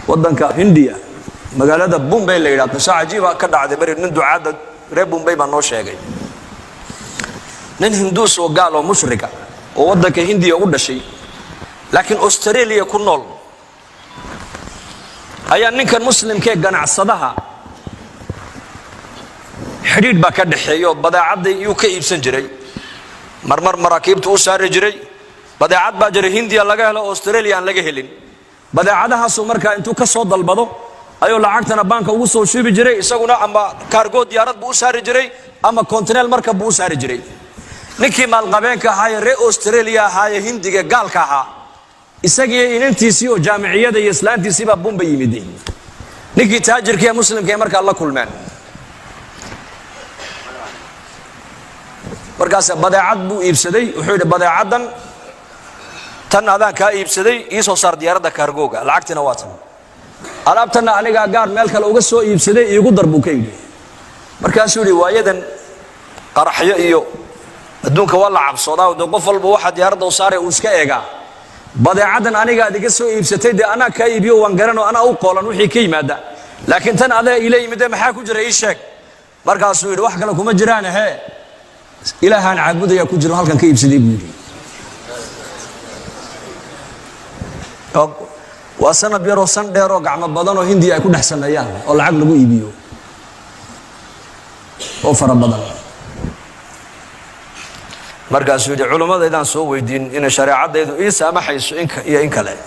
waddanka Hindiya magaalada Bombay la yiraahdo qisa cajiib ka dhacday bari nin ducaada reer Bombay baa noo sheegay nin Hinduus oo gaal oo mushrika oo waddanka Hindiya u dhashay laakiin Australia ku nool ayaa ninkan muslimka ganacsadaha xiriir baa ka dhaxeeyo badeecada uu ka iibsan jiray marmar maraakiibtu u saari jiray badeecad baa jiray Hindiya laga helo Australia aan laga helin badeecadahaas markaa intuu ka soo dalbado ayuu lacagtana banka ugu soo shubi jiray isaguna ama cargo diyaarad buu saari jiray ama container marka buu saari jiray ninkii maalqabeenka ahaa reer Australia ahaa Hindiga gaalka ahaa isagii inantiisii oo jaamiciyada iyo islaantiisii baa Bombay yimideen ninkii taajirka ee muslimka marka la kulmeen markaas badeecad buu iibsaday wuxuu yiri badeecadan tan adaan ka iibsaday isoo saar diyaaradda cargo-ga lacagtina waa tan alaabtana aniga gaar meel kale uga soo iibsaday iigu darbu ka yiri markaas uu yiri waayadan qaraxyo iyo adduunka wala cabsoodaa oo qof walba waxa diyaaradda u saaray uu iska eega badeecadan aniga adiga soo iibsatay de ana ka iibiyo waan garano ana u qoolan wixii ka yimaada laakiin tan adaa ilaa yimid maxaa ku jira ii sheeg markaas uu yiri wax kale kuma jiraan ilaahan caabudaya ku jiro halkan ka iibsaday buu yiri waa sanad yar oo san dheer oo gacmo badan oo Hindiya ay ku dhaxsanayaan oo lacag lagu iibiyo oo fara badan markaas uu culimada idaan soo weydiin in shariicadaydu ii saamaxayso in kale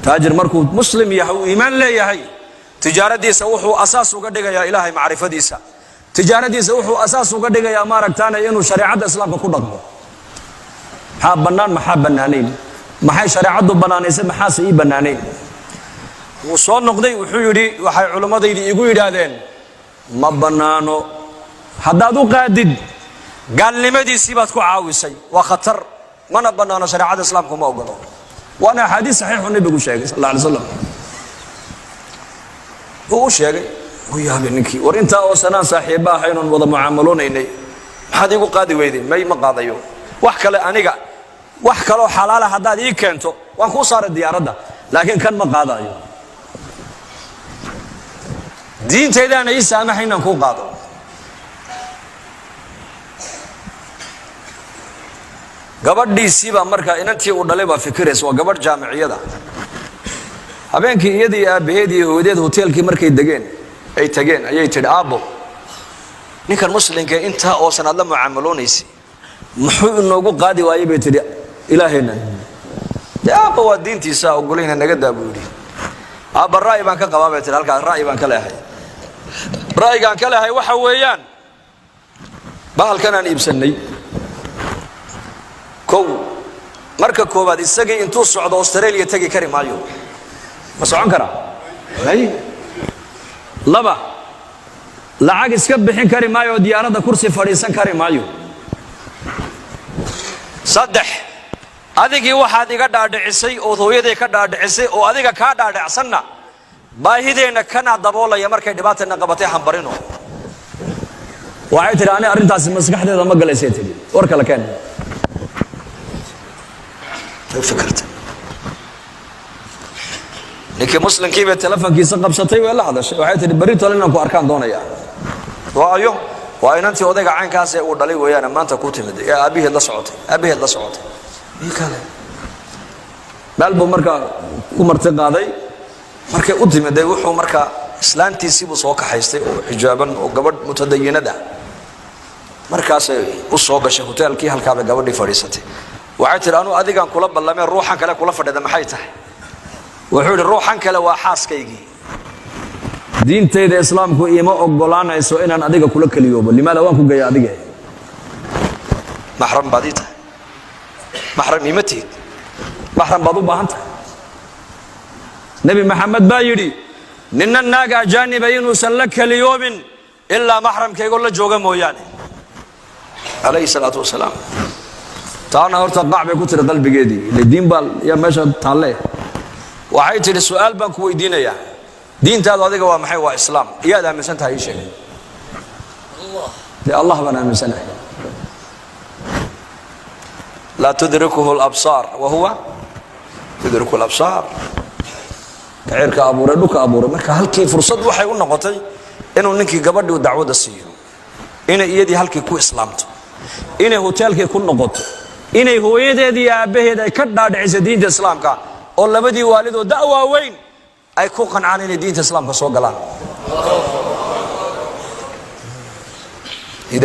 taajir markuu muslim yahay oo iimaan leeyahay tijaaradiisa wuxuu asaas uga dhigayaa ilaahay macrifadiisa tijaaradiisa wuxuu asaas uga dhigayaa maaragtaana inuu shariicada islaamka ku dhaqmo maxaa banaanayn maxay shariicadu banaanaysay maxaa ii banaanayn wuu soo noqday wuxuu yiri waxay culimadaydu igu yiraahdeen ma banaano haddaad u qaadid gaalnimadiisii baad ku caawisay waa khatar mana banaano shariicada islaamka ma ogolo waana xadiis saxiix oo nabigu sheegay sallallahu alayhi wasallam uu sheegay uu yahay ninkii war inta oo sanaan saaxiiba ahayn oo wada mucaamaloonay maxaad igu qaadi weydeen ma qaadayo wax kale aniga wax kale oo xalaal ah hadaad ii keento waan ku saaray diyaaradda laakiin kan ma qaadayo diinteedana ii saamaxaynan ku qaado gabadhiisii baa markaa inantii uu dhalay baa fikiraysa waa gabadh jaamiciyada habeenkii iyadii aabaheedii hooyadeed hoteelkii markay degeen ay tageen ayay tiri aabo ninkan muslimka inta oo sanad la mucaamaloonaysi muxuu inoogu qaadi waayay bay tiri ilaahayna aabo waa diintiisa ogolayna naga daabuuri aaba raay baan ka qabaa bay tiri halka raay baan ka leeyahay raaygaan ka leeyahay waxa weeyaan bahalkan aan iibsanay marka koobaad isagii intuu socdo Australia tagi kari maayo ma socon kara laba lacag iska bixin kari maayo diyaaradda kursi fadhiisan kari maayo saddex adigii waxaad iga dhaadhicisay oo hooyaday ka dhaadhicisay oo adiga ka dhaadhicsanna baahideena kana daboolaya markay dhibaatana qabatay hambarino waxay tiri ani arintaas maskaxdeeda ma galaysay tiri war kale keen فكرت لكن مسلم كيف التلفون كيس قبضتي ولا هذا الشيء وحيت بريت ولا انكم اركان دونيا وايو وين انت ودق عين كاس او دلي ويانا ما انت كنت مد يا ابيه لا صوتي ابيه لا صوتي اي كله بالبو marka ku martay qaaday markay u dimaday wuxuu marka islaantiisii buu soo kaxaystay oo xijaaban oo gabadh mutadayinada markaas u soo gashay hoteelkii halka gabadhii fadhiisatay waxay tiri anu adigan kula ballamay ruuxan kale kula fadhida maxay tahay wuxuu yiri ruuxan kale waa xaaskaygii diinteeda islaamku ima ogolaanayso inaan adiga kula kaliyoobo limaada waan ku geeyaa adiga mahram badita mahram imati mahram badu baahanta nabi maxamed baa yiri ninna naaga ajaaniba inuu san la kaliyoomin illa mahramkayga la jooga mooyaane alayhi salatu wasalaam taana horta qacbay ku tiri qalbigeedii diin bal ya meesha taale waxay tiri su'aal baan ku weydiinaya diintaadu adiga waa maxay waa islaam iyaad aaminsan tahay sheegay Allah bana aaminsan la tudrikuhu al-absar wa huwa tudriku al-absaar cirka abuuray dhulka abuuray marka halkii fursad waxay u noqotay inuu ninkii gabadhii u dacwada siiyo inay iyadii halkii ku islaamto inay hoteelkii ku noqoto inay hooyadeedii iyo aabaheed ay ka dhaadhiciso diinta islaamka oo labadii waalid oo da'waa weyn ay ku qancaan inay diinta islaamka soo galaan